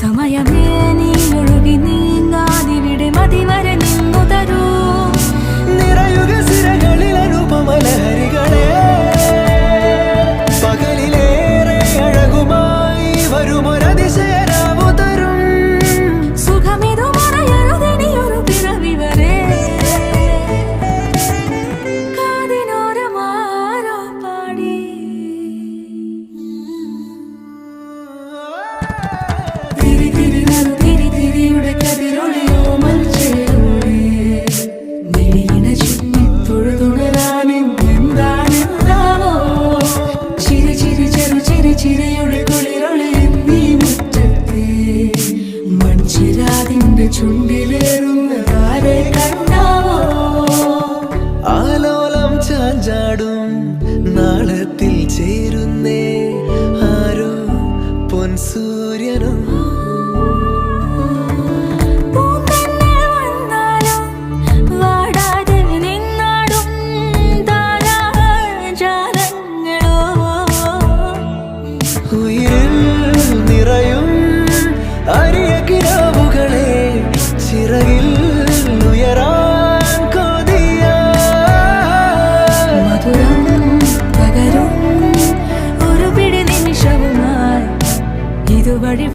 സമയമേ നീ ഒഴുകി നീങ്ങാതിവിടെ മതിവരെ നിന്നു തരൂ നിറയുക സിരകളിൽ അനുപമലഹരികളെ പകലിലേറെ അഴകുമായി വരുമൊരതിശയരാവു തരും സുഖമിതു മറയരുതിനിയൊരു പിറവി വരെ കാതിനോരമാരോ പാടി തിരി തിരി നറു തിരി തിരിയുടെ കതിരൊളിയോ മൽച്ചേരോടെ മിഴിയിണ ചുറ്റി തൊഴുതുണരാനും എന്താണെന്താവോ ചിരി ചിരി ചെറു ചിരി ചിരിയുടെ കുളിരൊളി നീ മുറ്റത്തെ മൺചിരാതിന്റെ ചുണ്ടിലേറുന്നതാരെ കണ്ടാവോ ആലോലം ചാഞ്ചാടും നാളത്തിൽ ചേരുന്നേ ആരോ പൊൻസൂര്യനും പൂന്തന്നെ വന്നാലും വാടാതെ നിന്നാടും താരാജാലങ്ങളോ ഉയിരിൽ നിറയും അരിയ കിനാവുകളെ ചിറകിൽ ഉയരാൻ കൊതിയാ മധുരം പകരും ഒരു പിടി നിമിഷവുമായി ഇതുവഴി